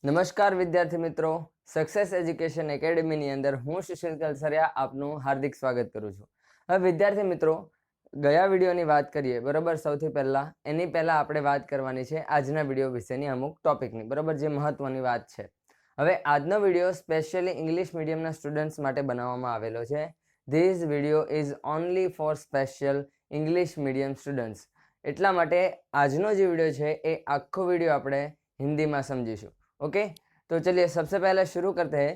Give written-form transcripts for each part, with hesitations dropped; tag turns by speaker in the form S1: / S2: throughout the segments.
S1: નમસ્કાર વિદ્યાર્થી મિત્રો, સક્સેસ એજ્યુકેશન એકેડમીની અંદર હું સુશીલ કલસરિયા આપનું હાર્દિક સ્વાગત કરું છું। હવે વિદ્યાર્થી મિત્રો, ગયા વિડીયોની વાત કરીએ બરાબર। સૌથી પહેલાં એની પહેલાં આપણે વાત કરવાની છે આજના વિડીયો વિશેની અમુક ટોપિકની બરાબર, જે મહત્ત્વની વાત છે। હવે આજનો વિડીયો સ્પેશિયલી ઇંગ્લિશ મીડિયમના સ્ટુડન્ટ્સ માટે બનાવવામાં આવેલો છે। This video is only for special English medium students. એટલા માટે આજનો જે વિડીયો છે એ આખો વિડીયો આપણે हिंदी में समझीशू। ओके, तो चलिए सबसे पहले शुरू करते हैं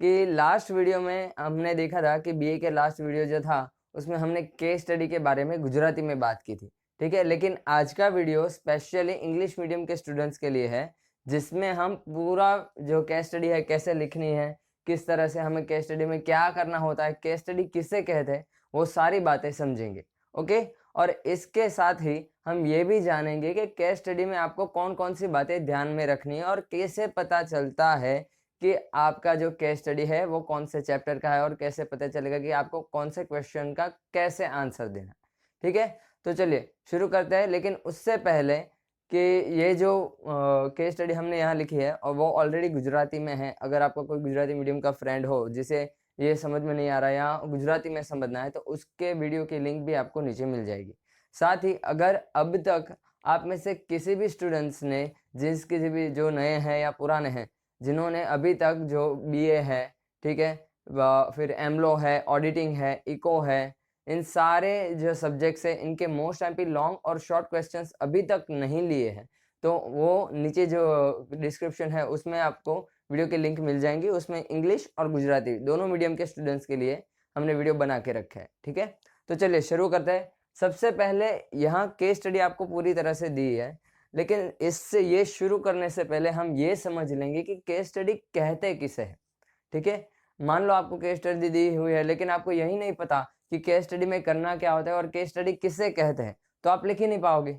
S1: कि लास्ट वीडियो में हमने देखा था कि बीए के लास्ट वीडियो जो था उसमें हमने केस स्टडी के बारे में गुजराती में बात की थी, ठीक है। लेकिन आज का वीडियो स्पेशली इंग्लिश मीडियम के स्टूडेंट्स के लिए है, जिसमें हम पूरा जो केस स्टडी है कैसे लिखनी है, किस तरह से हमें केस स्टडी में क्या करना होता है, केस स्टडी किसे कहते हैं, वो सारी बातें समझेंगे। ओके, और इसके साथ ही हम ये भी जानेंगे कि केस स्टडी में आपको कौन कौन सी बातें ध्यान में रखनी है और कैसे पता चलता है कि आपका जो केस स्टडी है वो कौन से चैप्टर का है और कैसे पता चलेगा कि आपको कौन से क्वेश्चन का कैसे आंसर देना, ठीक है। तो चलिए शुरू करते हैं। लेकिन उससे पहले कि ये जो केस स्टडी हमने यहाँ लिखी है और वो ऑलरेडी गुजराती में है, अगर आपका कोई गुजराती मीडियम का फ्रेंड हो जिसे ये समझ में नहीं आ रहा है या गुजराती में समझना है, तो उसके वीडियो की लिंक भी आपको नीचे मिल जाएगी। साथ ही अगर अब तक आप में से किसी भी स्टूडेंट्स ने किसी भी जो नए हैं या पुराने हैं, जिन्होंने अभी तक जो बीए है, ठीक है, फिर एमलो है, ऑडिटिंग है, इको है, इन सारे जो सब्जेक्ट्स है इनके मोस्ट एमपी लॉन्ग और शॉर्ट क्वेश्चंस अभी तक नहीं लिए हैं, तो वो नीचे जो डिस्क्रिप्शन है उसमें आपको वीडियो की लिंक मिल जाएंगी। उसमें इंग्लिश और गुजराती दोनों मीडियम के स्टूडेंट्स के लिए हमने वीडियो बना के रखा है, ठीक है। तो चलिए शुरू करते हैं। सबसे पहले यहाँ केस स्टडी आपको पूरी तरह से दी है, लेकिन इससे ये शुरू करने से पहले हम ये समझ लेंगे कि केस स्टडी कहते किसे है, ठीक है। मान लो आपको केस स्टडी दी हुई है लेकिन आपको यही नहीं पता कि केस स्टडी में करना क्या होता है और केस स्टडी किसे कहते हैं, तो आप लिख ही नहीं पाओगे,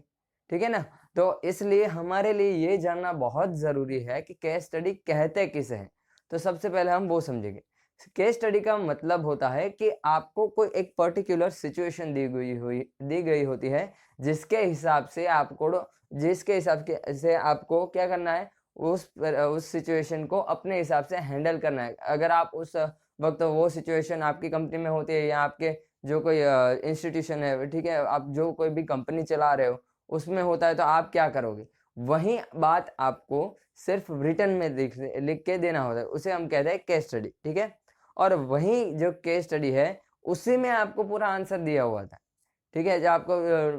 S1: ठीक है ना। तो इसलिए हमारे लिए ये जानना बहुत ज़रूरी है कि केस स्टडी कहते किसे हैं। तो सबसे पहले हम वो समझेंगे। केस स्टडी का मतलब होता है कि आपको कोई एक पर्टिकुलर सिचुएशन दी गई होती है, जिसके हिसाब से आपको क्या करना है, उस सिचुएशन को अपने हिसाब से हैंडल करना है। अगर आप उस वक्त वो सिचुएशन आपकी कंपनी में होती है या आपके जो कोई इंस्टीट्यूशन है, ठीक है, आप जो कोई भी कंपनी चला रहे हो उसमें होता है, तो आप क्या करोगे, वही बात आपको सिर्फ रिटन में लिख के देना होता है, उसे हम कहते हैं केस स्टडी, ठीक है। और वही जो केस स्टडी है उसी में आपको पूरा आंसर दिया हुआ था, ठीक है। जो आपको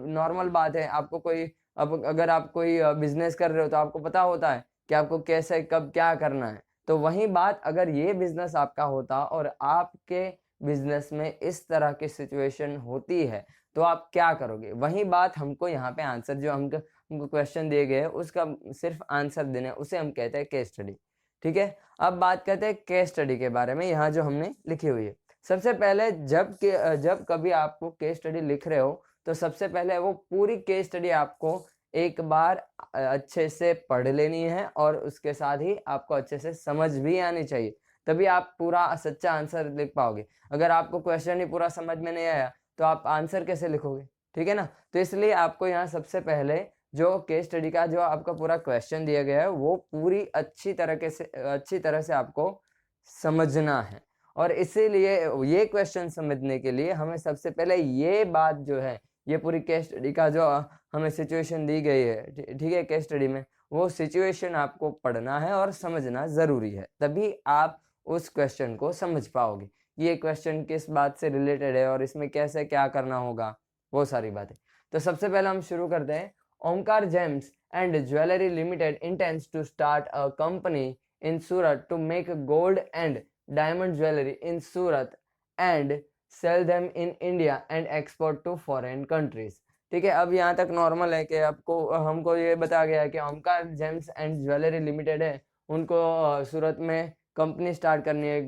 S1: नॉर्मल बात है, आपको कोई अब अगर आप कोई बिजनेस कर रहे हो तो आपको पता होता है कि आपको कैसे कब क्या करना है। तो वही बात अगर ये बिजनेस आपका होता और आपके बिजनेस में इस तरह की सिचुएशन होती है, तो आप क्या करोगे, वही बात हमको यहाँ पे आंसर जो हमको क्वेश्चन दिए गए हैं उसका सिर्फ आंसर देना है, उसे हम कहते हैं केस स्टडी, ठीक है। अब बात करते हैं केस स्टडी के बारे में, यहाँ जो हमने लिखी हुई है। सबसे पहले जब कभी आपको केस स्टडी लिख रहे हो तो सबसे पहले वो पूरी केस स्टडी आपको एक बार अच्छे से पढ़ लेनी है और उसके साथ ही आपको अच्छे से समझ भी आनी चाहिए, तभी आप पूरा सच्चा आंसर लिख पाओगे। अगर आपको क्वेश्चन ही पूरा समझ में नहीं आया तो आप आंसर कैसे लिखोगे, ठीक है ना। तो इसलिए आपको यहाँ सबसे पहले जो केस स्टडी का जो आपका पूरा क्वेश्चन दिया गया है वो पूरी अच्छी तरह से आपको समझना है। और इसीलिए ये क्वेश्चन समझने के लिए हमें सबसे पहले ये बात जो है, ये पूरी केस स्टडी का जो हमें सिचुएशन दी गई है, ठीक है, केस स्टडी में वो सिचुएशन आपको पढ़ना है और समझना ज़रूरी है, तभी आप उस क्वेश्चन को समझ पाओगे। ये क्वेश्चन किस बात से रिलेटेड है और इसमें कैसे क्या करना होगा, वो सारी बातें। तो सबसे पहले हम शुरू करते हैं। Omkar gems and jewellery limited intends to start a company in Surat to make gold and diamond jewellery in Surat and sell them in India and export to foreign countries, ठीक है। अब यहाँ तक नॉर्मल है कि आपको हमको ये बताया गया है कि Omkar gems and jewellery limited है, उनको सूरत में कंपनी स्टार्ट करनी है,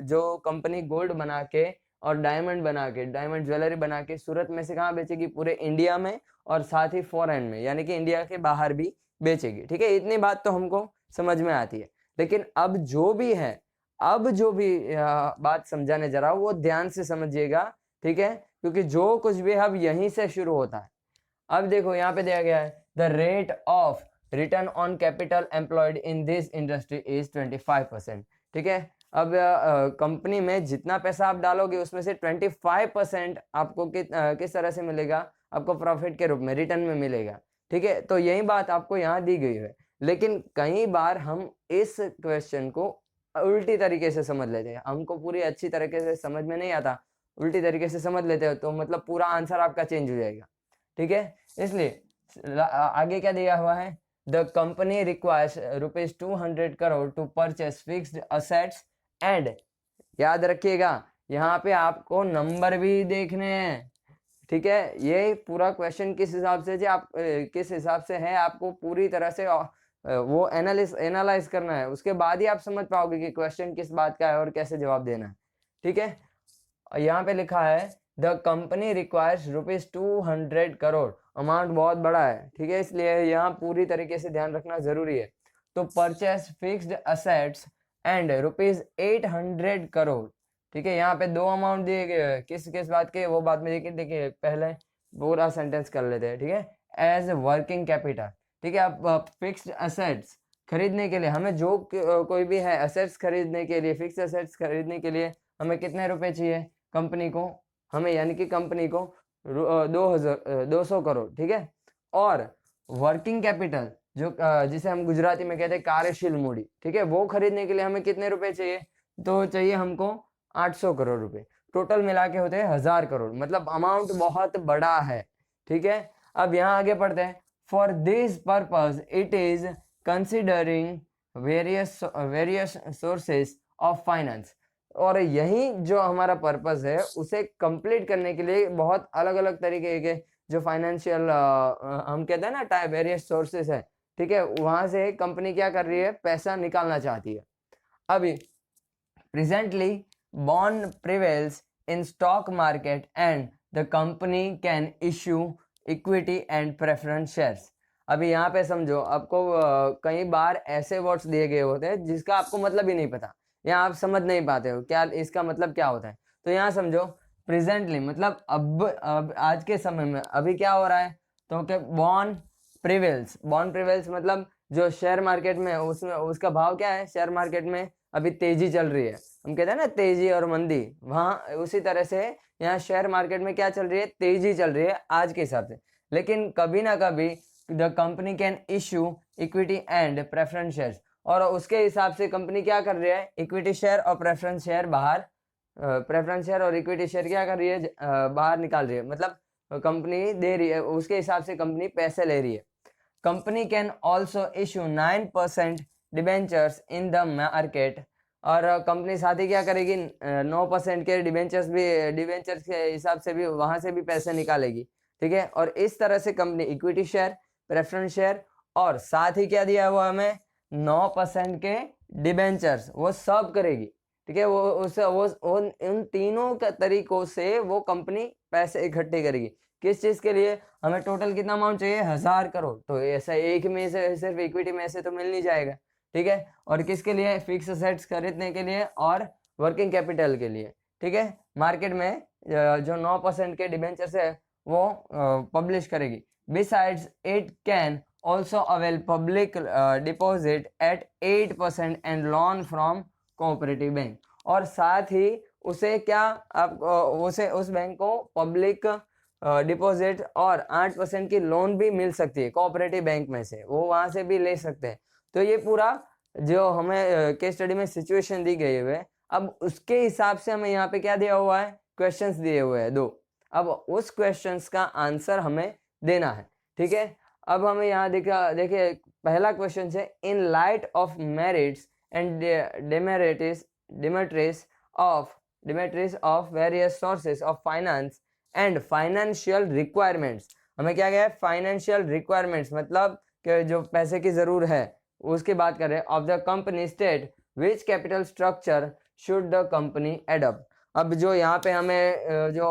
S1: जो कंपनी गोल्ड बना के और डायमंड ज्वेलरी बना के सूरत में से कहाँ बेचेगी, पूरे इंडिया में और साथ ही फॉरेन में, यानी कि इंडिया के बाहर भी बेचेगी, ठीक है। इतनी बात तो हमको समझ में आती है। लेकिन अब जो भी बात समझाने जा रहा हूँ वो ध्यान से समझिएगा, ठीक है, क्योंकि जो कुछ भी अब यहीं से शुरू होता है। अब देखो यहाँ पे दिया गया है the rate of return on capital employed in this industry is 25%। ठीक है, अब कंपनी में जितना पैसा आप डालोगे उसमें से 25% आपको किस तरह से मिलेगा, आपको प्रॉफिट के रूप में, रिटर्न में मिलेगा। ठीक है, तो यही बात आपको यहाँ दी गई है। लेकिन कई बार हम इस क्वेश्चन को उल्टी तरीके से समझ लेते हैं, हमको पूरी अच्छी तरीके से समझ में नहीं आता, उल्टी तरीके से समझ लेते हो तो मतलब पूरा आंसर आपका चेंज हो जाएगा। ठीक है, इसलिए आगे क्या दिया हुआ है, the company requires ₹200 crore to purchase fixed assets and, याद रखिएगा यहाँ पे आपको नंबर भी देखने हैं। ठीक है, ये पूरा क्वेश्चन किस हिसाब से आप किस हिसाब से है, आपको पूरी तरह से वो एनालाइज करना है, उसके बाद ही आप समझ पाओगे कि क्वेश्चन किस बात का है और कैसे जवाब देना है। ठीक है, यहाँ पे लिखा है the company requires ₹200 crore, amount बहुत बड़ा है। ठीक है, इसलिए यहाँ पूरी तरीके से ध्यान रखना जरूरी है। तो purchase fixed assets and ₹800 crore. ठीक है, यहाँ पे दो अमाउंट दिए गए, किस किस बात के, वो बाद में देखिए पहले पूरा सेंटेंस कर लेते हैं। ठीक है, एज वर्किंग कैपिटल। ठीक है, आप फिक्स्ड असेट्स खरीदने के लिए, हमें जो कोई भी है असेट्स खरीदने के लिए, फिक्स्ड असेट्स खरीदने के लिए हमें कितने रुपए चाहिए कंपनी को, हमें यानी कि कंपनी को 200 करोड़। ठीक है, और वर्किंग कैपिटल जो जिसे हम गुजराती में कहते हैं कार्यशील मूडी, ठीक है, वो खरीदने के लिए हमें कितने रुपए चाहिए, तो चाहिए हमको 800 करोड़ रुपए। टोटल मिला के होते हैं 1000 करोड़, मतलब अमाउंट बहुत बड़ा है। ठीक है, अब यहाँ आगे पढ़ते हैं। For this purpose it is considering various sources of finance, और यही जो हमारा पर्पस है उसे कंप्लीट करने के लिए बहुत अलग अलग तरीके के जो फाइनेंशियल हम कहते हैं ना वेरियस सोर्सेस है। ठीक है, वहां से कंपनी क्या कर रही है, पैसा निकालना चाहती है। अभी presently bond prevails in stock market and the company can issue equity and preference shares. अभी यहाँ पे समझो, आपको कई बार ऐसे वर्ड्स दिए गए होते हैं जिसका आपको मतलब ही नहीं पता, या आप समझ नहीं पाते हो क्या इसका मतलब क्या होता है। तो यहाँ समझो प्रेजेंटली मतलब अब आज के समय में अभी क्या हो रहा है, तो क्या बॉन्ड प्रिवेल्स मतलब जो शेयर मार्केट में उसमें उसका भाव क्या है, शेयर मार्केट में अभी तेजी चल रही है, हम कहते हैं ना तेजी और मंदी, वहां उसी तरह से यहाँ शेयर मार्केट में क्या चल रही है, तेजी चल रही है आज के हिसाब से। लेकिन कभी ना कभी the company can issue equity and preference shares, और उसके हिसाब से कंपनी क्या कर रही है, इक्विटी शेयर और प्रेफरेंस शेयर बाहर, प्रेफरेंस शेयर और इक्विटी शेयर क्या कर रही है, बाहर निकाल रही है, मतलब कंपनी दे रही है, उसके हिसाब से कंपनी पैसे ले रही है। Company can also issue 9% debentures in the market, और कंपनी साथ ही क्या करेगी, 9% के डिबेंचर्स के हिसाब से भी वहां से भी पैसे निकालेगी। ठीक है, और इस तरह से company equity share, preference share और साथ ही क्या दिया हुआ हमें 9% के डिबेंचर्स, वो सब करेगी। ठीक है, वो उन तीनों के तरीकों से वो कंपनी पैसे इकट्ठे करेगी। किस चीज के लिए, हमें टोटल कितना अमाउंट चाहिए, 1000 करोड़, तो ऐसा एक में से सिर्फ इक्विटी में से तो मिल नहीं जाएगा। ठीक है, और किसके लिए, फिक्स असेट्स खरीदने के लिए और वर्किंग कैपिटल के लिए। ठीक है, मार्केट में जो 9% के डिबेंचर्स है वो पब्लिश करेगी। Besides it can also avail public deposit at 8% and loan from cooperative bank, और साथ ही उसे क्या, आप उसे उस बैंक को पब्लिक डिपॉजिट और 8% की लोन भी मिल सकती है कोऑपरेटिव बैंक में से, वो वहां से भी ले सकते हैं। तो ये पूरा जो हमें केस स्टडी में सिचुएशन दी गई है, अब उसके हिसाब से हमें यहाँ पे क्या दिया हुआ है, क्वेश्चंस दिए हुए हैं 2, अब उस क्वेश्चंस का आंसर हमें देना है। ठीक है, अब हमें यहाँ देखिए पहला क्वेश्चन है, in light of merits and demerits of various sources of finance and financial requirements. हमें क्या गया है, फाइनेंशियल रिक्वायरमेंट्स मतलब कि जो पैसे की जरूरत है उसकी बात कर रहे हैं। Of the company state which capital structure should the company adopt. अब जो यहाँ पे हमें जो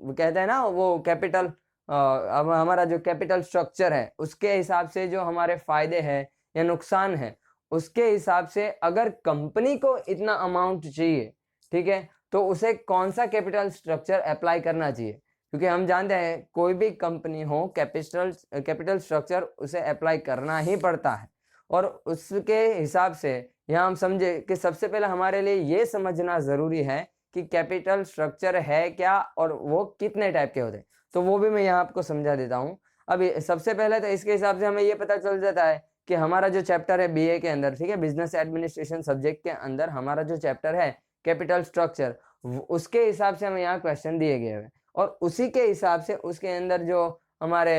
S1: कहते हैं ना वो कैपिटल, अब हमारा जो कैपिटल स्ट्रक्चर है उसके हिसाब से जो हमारे फायदे हैं या नुकसान है उसके हिसाब से अगर कंपनी को इतना अमाउंट चाहिए, ठीक है, तो उसे कौन सा कैपिटल स्ट्रक्चर अप्लाई करना चाहिए। क्योंकि हम जानते हैं कोई भी कंपनी हो, कैपिटल स्ट्रक्चर उसे अप्लाई करना ही पड़ता है। और उसके हिसाब से यहाँ हम समझे कि सबसे पहले हमारे लिए ये समझना ज़रूरी है कि कैपिटल स्ट्रक्चर है क्या और वो कितने टाइप के होते हैं। तो वो भी मैं यहाँ आपको समझा देता हूँ। अभी सबसे पहले तो इसके हिसाब से हमें ये पता चल जाता है कि हमारा जो चैप्टर है बीए के अंदर, ठीक है, बिजनेस एडमिनिस्ट्रेशन सब्जेक्ट के अंदर हमारा जो चैप्टर है कैपिटल स्ट्रक्चर, उसके हिसाब से हमें यहाँ क्वेश्चन दिए गए हैं और उसी के हिसाब से उसके अंदर जो हमारे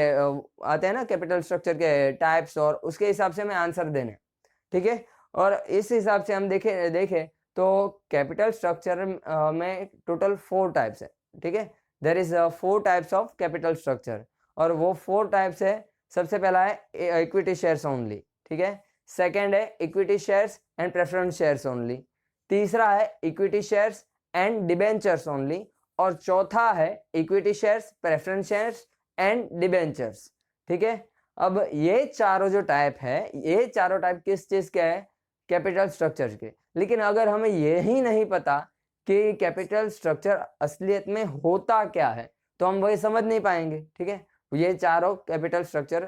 S1: आते हैं ना कैपिटल स्ट्रक्चर के टाइप्स, और उसके हिसाब से हमें आंसर देने, ठीक है। और इस हिसाब से हम देखें तो कैपिटल स्ट्रक्चर में टोटल 4 टाइप्स है, ठीक है। There is 4 types of capital structure और वो 4 टाइप्स है। सबसे पहला है इक्विटी शेयर्स ओनली, ठीक है। सेकंड है equity shares and preference shares only. तीसरा है equity shares and debentures only. और चौथा है equity shares, preference shares and debentures, ठीक है। अब ये चारों जो टाइप है, ये चारों टाइप किस चीज के है? कैपिटल स्ट्रक्चर के। लेकिन अगर हमें ये ही नहीं पता कि कैपिटल स्ट्रक्चर असलियत में होता क्या है तो हम वही समझ नहीं पाएंगे, ठीक है। ये चारों कैपिटल स्ट्रक्चर,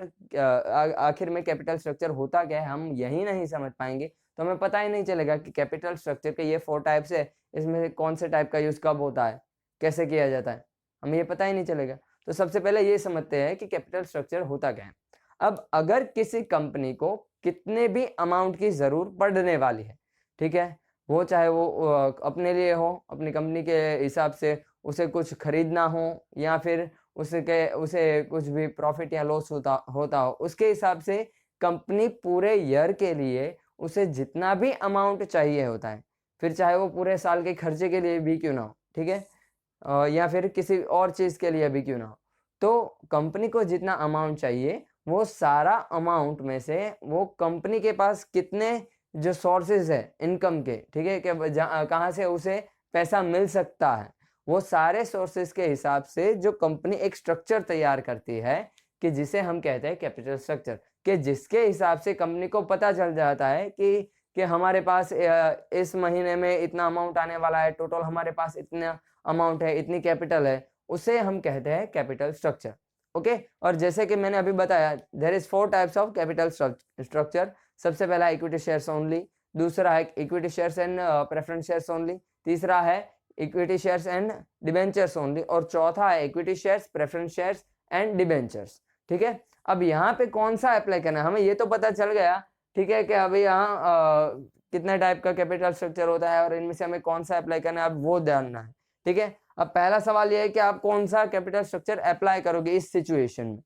S1: आखिर में कैपिटल स्ट्रक्चर होता क्या है हम यही नहीं समझ पाएंगे तो हमें पता ही नहीं चलेगा कि कैपिटल स्ट्रक्चर के ये 4 टाइप्स है, इसमें से कौन से टाइप का यूज कब होता है, कैसे किया जाता है, हमें ये पता ही नहीं चलेगा। तो सबसे पहले ये समझते हैं कि कैपिटल स्ट्रक्चर होता क्या है। अब अगर किसी कंपनी को कितने भी अमाउंट की जरूरत पड़ने वाली है, ठीक है, वो चाहे वो अपने लिए हो, अपनी कंपनी के हिसाब से उसे कुछ खरीदना हो, या फिर उसे कुछ भी प्रॉफिट या लॉस होता हो, उसके हिसाब से कंपनी पूरे ईयर के लिए उसे जितना भी अमाउंट चाहिए होता है, फिर चाहे वो पूरे साल के खर्चे के लिए भी क्यों ना हो, ठीक है, या फिर किसी और चीज के लिए भी क्यों ना हो, तो कंपनी को जितना अमाउंट चाहिए वो सारा अमाउंट में से वो कंपनी के पास कितने जो सोर्सेज है इनकम के, ठीक है, कि कहाँ से उसे पैसा मिल सकता है, वो सारे सोर्सेज के हिसाब से जो कंपनी एक स्ट्रक्चर तैयार करती है कि जिसे हम कहते हैं कैपिटल स्ट्रक्चर, कि जिसके हिसाब से कंपनी को पता चल जाता है कि हमारे पास इस महीने में इतना अमाउंट आने वाला है, टोटल हमारे पास इतना अमाउंट है, इतनी कैपिटल है, उसे हम कहते हैं कैपिटल स्ट्रक्चर। ओके, और जैसे कि मैंने अभी बताया there is 4 types of capital structure. सबसे पहला इक्विटी शेयर्स ओनली, दूसरा है equity shares and preference shares only, तीसरा है equity shares and debentures only, और चौथा है equity shares, preference shares and debentures, ठीक है। अब यहाँ पे कौन सा अप्लाई करना है हमें ये तो पता चल गया, ठीक है, कि अभी यहाँ कितने टाइप का कैपिटल स्ट्रक्चर होता है और इनमें से हमें कौन सा अप्लाई करना है अब वो जानना है, ठीक है। अब पहला सवाल ये है कि आप कौन सा कैपिटल स्ट्रक्चर अप्लाई करोगे इस सिचुएशन में,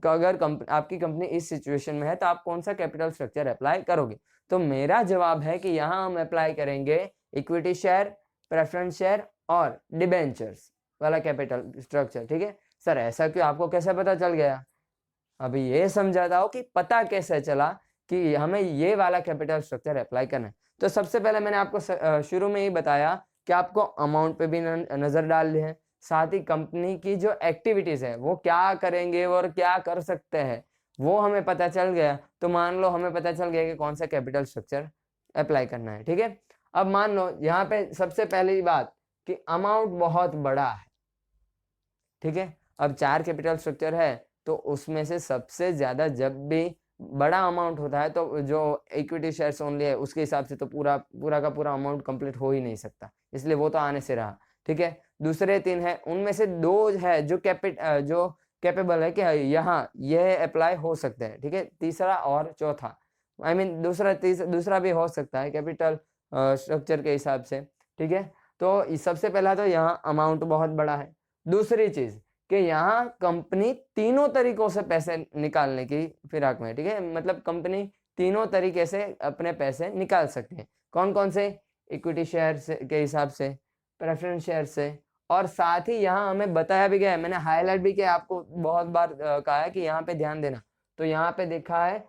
S1: अगर आपकी कंपनी इस सिचुएशन में है तो आप कौन सा कैपिटल स्ट्रक्चर अप्लाई करोगे। तो मेरा जवाब है कि यहाँ हम अप्लाई करेंगे इक्विटी शेयर, प्रेफरेंस शेयर और डिबेंचर्स वाला कैपिटल स्ट्रक्चर, ठीक है। सर ऐसा क्यों, आपको कैसे पता चल गया? अभी ये समझाता हूँ कि पता कैसे चला कि हमें ये वाला कैपिटल स्ट्रक्चर अप्लाई करना है। तो सबसे पहले मैंने आपको शुरू में ही बताया कि आपको अमाउंट पे भी नजर डालनी है, साथ ही कंपनी की जो एक्टिविटीज है वो क्या करेंगे और क्या कर सकते हैं वो हमें पता चल गया। तो मान लो हमें पता चल गया कि कौन सा कैपिटल स्ट्रक्चर अप्लाई करना है, ठीक है। अब मान लो यहाँ पे सबसे पहली बात कि अमाउंट बहुत बड़ा है, ठीक है। अब 4 कैपिटल स्ट्रक्चर है तो उसमें से सबसे ज्यादा जब भी बड़ा अमाउंट होता है तो जो इक्विटी शेयर्स ओनली है उसके हिसाब से तो पूरा का पूरा अमाउंट कंप्लीट हो ही नहीं सकता, इसलिए वो तो आने से रहा, ठीक है। दूसरे 3 है उनमें से 2 है जो कैपेबल है कि यहाँ यह अप्लाई हो सकते हैं, ठीक है, तीसरा और चौथा, आई मीन दूसरा भी हो सकता है कैपिटल स्ट्रक्चर के हिसाब से, ठीक है। तो सबसे पहला तो यहाँ अमाउंट बहुत बड़ा है। दूसरी चीज कि यहाँ कंपनी तीनों तरीकों से पैसे निकालने की फिराक में, ठीक है, मतलब कंपनी तीनों तरीके से अपने पैसे निकाल सकती है। कौन कौन से? इक्विटी शेयर के हिसाब से, प्रेफरेंस शेयर से, और साथ ही यहाँ हमें बताया भी गया है, मैंने हाईलाइट भी किया, आपको बहुत बार कहा है कि यहाँ पे ध्यान देना। तो यहाँ पे देखा है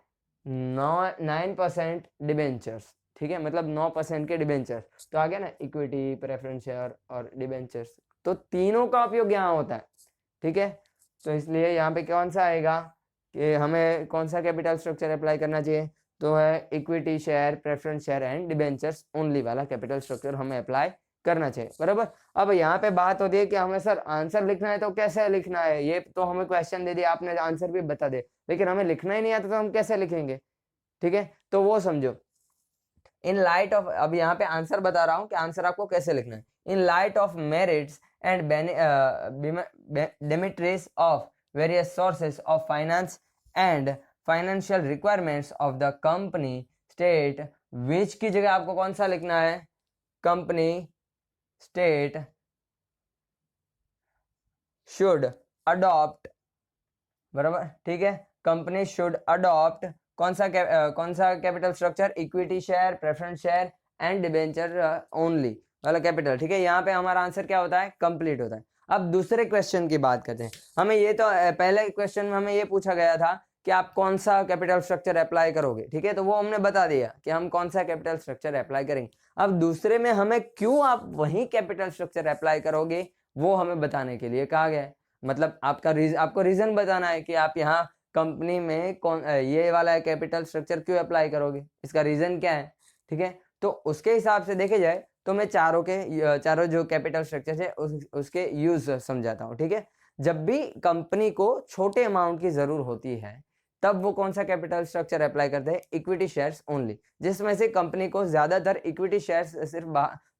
S1: 9% डिबेंचर्स, ठीक है, मतलब 9% के डिबेंचर्स। तो आ गया ना इक्विटी, प्रेफरेंस शेयर और डिबेंचर्स, तो तीनों का उपयोग यहाँ होता है, ठीक है। तो इसलिए यहाँ पे कौन सा आएगा कि हमें कौन सा कैपिटल स्ट्रक्चर अप्लाई करना चाहिए, तो है equity share, preference share and debentures only वाला कैपिटल स्ट्रक्चर हमें अप्लाई करना चाहिए, बराबर। अब यहाँ पे बात होती है कि हमें सर आंसर लिखना है तो कैसे लिखना है, ये तो हमें क्वेश्चन दे दिया आपने, आंसर भी बता दे, लेकिन हमें लिखना ही नहीं आता तो हम कैसे लिखेंगे, ठीक है। तो वो समझो, इन लाइट ऑफ, अब यहाँ पे आंसर बता रहा हूँ कि आंसर आपको कैसे लिखना है। In light of merits and demerits of various sources of finance and financial requirements of the company state, which की जगह आपको कौन सा लिखना है, कंपनी स्टेट शुड अडॉप्ट, बराबर, ठीक है। कंपनी शुड अडॉप्ट कौन सा capital structure, equity share, preference share and debenture only वाला कैपिटल, ठीक है। यहाँ पे हमारा आंसर क्या होता है, कंप्लीट होता है। अब दूसरे क्वेश्चन की बात करते हैं। हमें ये तो पहले क्वेश्चन में हमें ये पूछा गया था कि आप कौन सा कैपिटल स्ट्रक्चर अप्लाई करोगे, ठीक है, तो वो हमने बता दिया कि हम कौन सा कैपिटल स्ट्रक्चर अप्लाई करेंगे। अब दूसरे में हमें क्यों आप वही कैपिटल स्ट्रक्चर अप्लाई करोगे वो हमें बताने के लिए कहा गया है। मतलब आपको रीजन बताना है कि आप यहाँ कंपनी में कौन ये वाला कैपिटल स्ट्रक्चर क्यों अप्लाई करोगे, इसका रीजन क्या है, ठीक है। तो उसके हिसाब से देखे जाए तो मैं चारों जो कैपिटल स्ट्रक्चर है उसके यूज समझाता हूँ, ठीक है। जब भी कंपनी को छोटे अमाउंट की जरूरत होती है तब वो कौन सा कैपिटल स्ट्रक्चर अप्लाई करते हैं, इक्विटी शेयर्स ओनली, जिसमें से कंपनी को ज्यादातर इक्विटी शेयर्स सिर्फ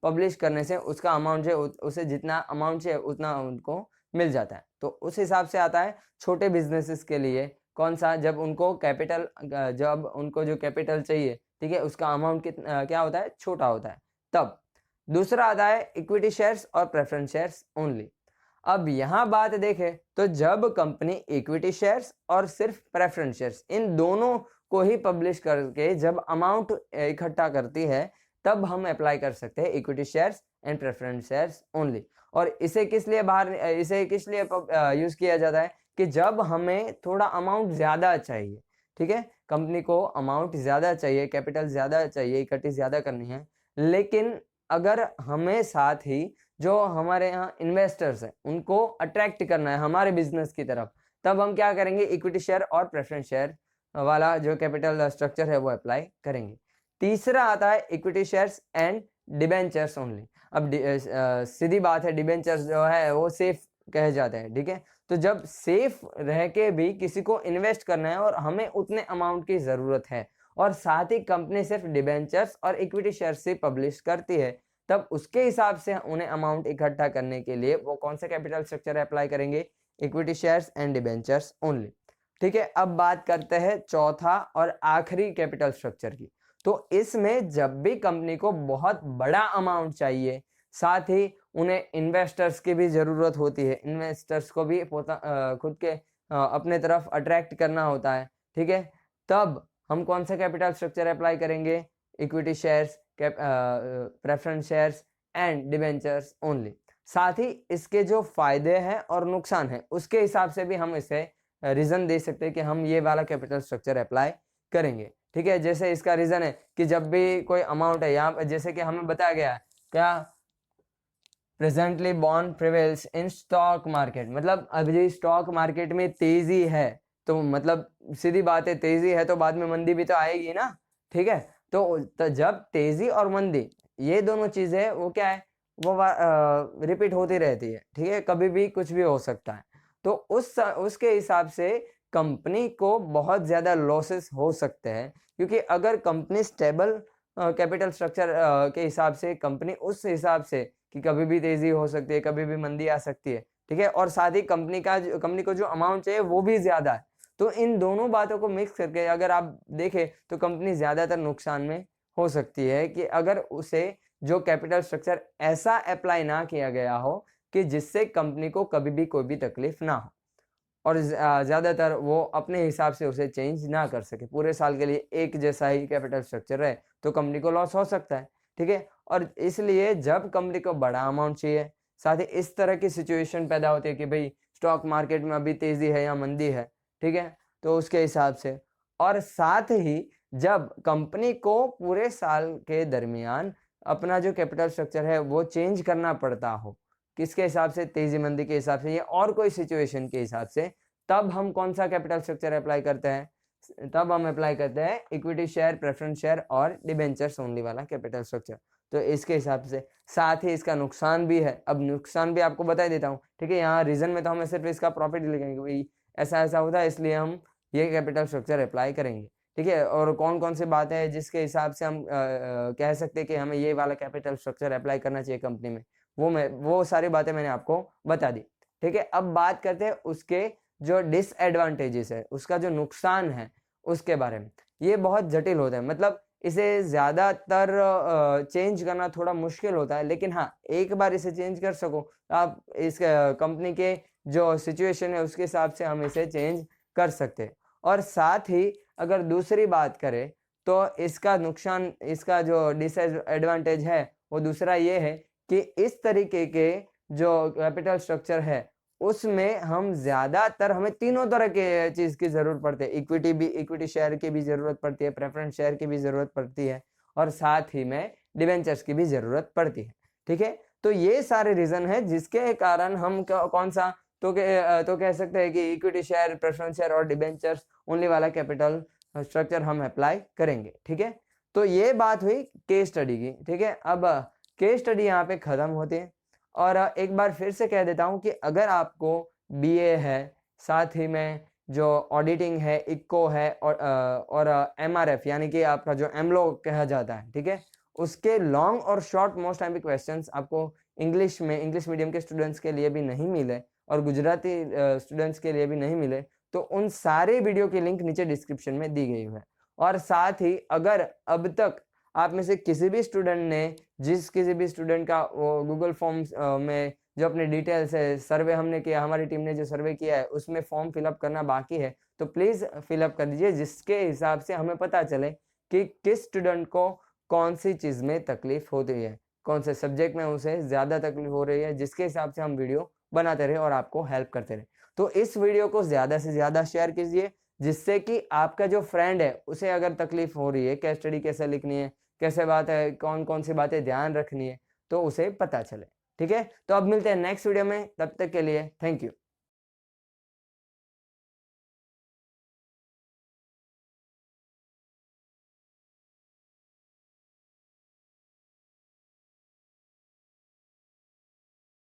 S1: पब्लिश करने से उसका अमाउंट है उसे जितना अमाउंट है उतना उनको मिल जाता है। तो उस हिसाब से आता है छोटे बिजनेसेस के लिए कौन सा, जब उनको जो कैपिटल चाहिए, ठीक है, उसका अमाउंट क्या होता है, छोटा होता है। तब दूसरा आता है इक्विटी शेयर्स और प्रेफरेंस शेयर्स ओनली। अब यहाँ बात देखें तो जब कंपनी इक्विटी शेयर्स और सिर्फ प्रेफरेंस शेयर्स इन दोनों को ही पब्लिश करके जब अमाउंट इकट्ठा करती है तब हम अप्लाई कर सकते हैं equity shares and preference shares only. और इसे किस लिए यूज किया जाता है कि जब हमें थोड़ा अमाउंट ज्यादा चाहिए, ठीक है, कंपनी को अमाउंट ज्यादा चाहिए, कैपिटल ज्यादा चाहिए, इकट्ठी ज्यादा करनी है, लेकिन अगर हमें साथ ही जो हमारे यहाँ इन्वेस्टर्स हैं उनको अट्रैक्ट करना है हमारे बिजनेस की तरफ, तब हम क्या करेंगे, इक्विटी शेयर और प्रेफरेंस शेयर वाला जो कैपिटल स्ट्रक्चर है वो अप्लाई करेंगे। तीसरा आता है equity shares and debentures only. अब सीधी बात है, डिबेंचर्स जो है वो सेफ कहे जाते हैं, ठीक है। तो जब सेफ रह के भी किसी को इन्वेस्ट करना है और हमें उतने अमाउंट की जरूरत है और साथ ही कंपनी सिर्फ डिबेंचर्स और इक्विटी शेयर्स से पब्लिश करती है, तब उसके हिसाब से उन्हें अमाउंट इकट्ठा करने के लिए वो कौन सा कैपिटल स्ट्रक्चर अप्लाई करेंगे, equity shares and debentures only, ठीक है। अब बात करते हैं चौथा और आखिरी कैपिटल स्ट्रक्चर की। तो इसमें जब भी कंपनी को बहुत बड़ा अमाउंट चाहिए, साथ ही उन्हें इन्वेस्टर्स की भी जरूरत होती है, इन्वेस्टर्स को भी खुद के अपने तरफ अट्रैक्ट करना होता है, ठीक है, तब हम कौन सा कैपिटल स्ट्रक्चर अप्लाई करेंगे, equity shares, preference shares and debentures only. साथ ही इसके जो फायदे हैं और नुकसान हैं उसके हिसाब से भी हम इसे रीजन दे सकते हैं कि हम ये वाला कैपिटल स्ट्रक्चर अप्लाई करेंगे, ठीक है। जैसे इसका रीजन है कि जब भी कोई अमाउंट है, यहाँ जैसे कि हमें बताया गया है क्या, presently bond prevails in stock market, मतलब अभी स्टॉक मार्केट में तेजी है, तो मतलब सीधी बात है, तेजी है तो बाद में मंदी भी तो आएगी ना, ठीक है। तो जब तेजी और मंदी ये दोनों चीजें वो क्या है, वो रिपीट होती रहती है, ठीक है, कभी भी कुछ भी हो सकता है। तो उसके हिसाब से कंपनी को बहुत ज्यादा लॉसेस हो सकते हैं, क्योंकि अगर कंपनी स्टेबल कैपिटल स्ट्रक्चर के हिसाब से, कंपनी उस हिसाब से कि कभी भी तेजी हो सकती है, कभी भी मंदी आ सकती है, ठीक है, और साथ ही कंपनी को जो अमाउंट चाहिए वो भी ज्यादा है, तो इन दोनों बातों को मिक्स करके अगर आप देखें तो कंपनी ज्यादातर नुकसान में हो सकती है कि अगर उसे जो कैपिटल स्ट्रक्चर ऐसा अप्लाई ना किया गया हो कि जिससे कंपनी को कभी भी कोई भी तकलीफ ना हो और ज्यादातर वो अपने हिसाब से उसे चेंज ना कर सके, पूरे साल के लिए एक जैसा ही कैपिटल स्ट्रक्चर रहे तो कंपनी को लॉस हो सकता है, ठीक है। और इसलिए जब कंपनी को बड़ा अमाउंट चाहिए, साथ ही इस तरह की सिचुएशन पैदा होती है कि भाई स्टॉक मार्केट में अभी तेजी है या मंदी है, ठीक है, तो उसके हिसाब से, और साथ ही जब कंपनी को पूरे साल के दरमियान अपना जो कैपिटल स्ट्रक्चर है वो चेंज करना पड़ता हो, किसके हिसाब से, तेजी मंदी के हिसाब से या और कोई सिचुएशन के हिसाब से, तब हम कौन सा कैपिटल स्ट्रक्चर अप्लाई करते हैं, तब हम अप्लाई करते हैं इक्विटी शेयर, प्रेफरेंस शेयर और डिबेंचर्स ओनली वाला कैपिटल स्ट्रक्चर। तो इसके हिसाब से, साथ ही इसका नुकसान भी है। अब नुकसान भी आपको बता देता हूँ, ठीक है। यहाँ रीजन में तो हमें सिर्फ इसका प्रॉफिट लिखेंगे, भाई ऐसा ऐसा होता है इसलिए हम ये कैपिटल स्ट्रक्चर अप्लाई करेंगे, ठीक है। और कौन कौन सी बातें हैं जिसके हिसाब से हम कह सकते हैं कि हमें ये वाला कैपिटल स्ट्रक्चर अप्लाई करना चाहिए कंपनी में, वो सारी बातें मैंने आपको बता दी, ठीक है। अब बात करते हैं उसके जो डिसएडवांटेजेस है, उसका जो नुकसान है उसके बारे में। ये बहुत जटिल होता है, मतलब इसे ज़्यादातर चेंज करना थोड़ा मुश्किल होता है, लेकिन हाँ, एक बार इसे चेंज कर सको तो आप इस कंपनी के जो सिचुएशन है उसके हिसाब से हम इसे चेंज कर सकते हैं। और साथ ही अगर दूसरी बात करें तो इसका नुकसान, इसका जो डिसएडवांटेज है वो दूसरा ये है कि इस तरीके के जो कैपिटल स्ट्रक्चर है उसमें हम ज़्यादातर हमें तीनों तरह के चीज़ की ज़रूरत पड़ती है। इक्विटी शेयर की भी ज़रूरत पड़ती है, प्रेफरेंस शेयर की भी ज़रूरत पड़ती है, और साथ ही में डिबेंचर्स की भी ज़रूरत पड़ती है, ठीक है। तो ये सारे रीज़न है जिसके कारण हम कौन सा तो कह सकते हैं कि इक्विटी शेयर, प्रेफरेंस शेयर और डिबेंचर्स ओनली वाला कैपिटल स्ट्रक्चर हम अप्लाई करेंगे, ठीक है। तो ये बात हुई केस स्टडी की, ठीक है। अब केस स्टडी यहाँ पे खत्म होती है, और एक बार फिर से कह देता हूँ कि अगर आपको बीए है, साथ ही में जो ऑडिटिंग है, इक्को है, और एमआरएफ यानी कि आपका जो एमलो कहा जाता है, ठीक है, उसके लॉन्ग और शॉर्ट मोस्ट टाइम क्वेश्चंस आपको इंग्लिश में, इंग्लिश मीडियम के स्टूडेंट्स के लिए भी नहीं मिले और गुजराती स्टूडेंट्स के लिए भी नहीं मिले, तो उन सारे वीडियो की लिंक नीचे डिस्क्रिप्शन में दी गई है। और साथ ही अगर अब तक आप में से किसी भी स्टूडेंट ने, किसी भी स्टूडेंट का वो गूगल फॉर्म्स में जो अपने डिटेल्स है, सर्वे हमने किया, हमारी टीम ने जो सर्वे किया है उसमें फॉर्म फिलअप करना बाकी है, तो प्लीज़ फिलअप कर दीजिए, जिसके हिसाब से हमें पता चले कि किस स्टूडेंट को कौन सी चीज़ में तकलीफ होती है, कौन से सब्जेक्ट में उसे ज़्यादा तकलीफ हो रही है, जिसके हिसाब से हम वीडियो बनाते रहे और आपको हेल्प करते रहे। तो इस वीडियो को ज़्यादा से ज़्यादा शेयर कीजिए, जिससे कि आपका जो फ्रेंड है उसे अगर तकलीफ हो रही है, केस स्टडी कैसे लिखनी है, कैसे बात है, कौन कौन सी बातें ध्यान रखनी है, तो उसे पता चले, ठीक है। तो अब मिलते हैं नेक्स्ट वीडियो में, तब तक के लिए थैंक यू।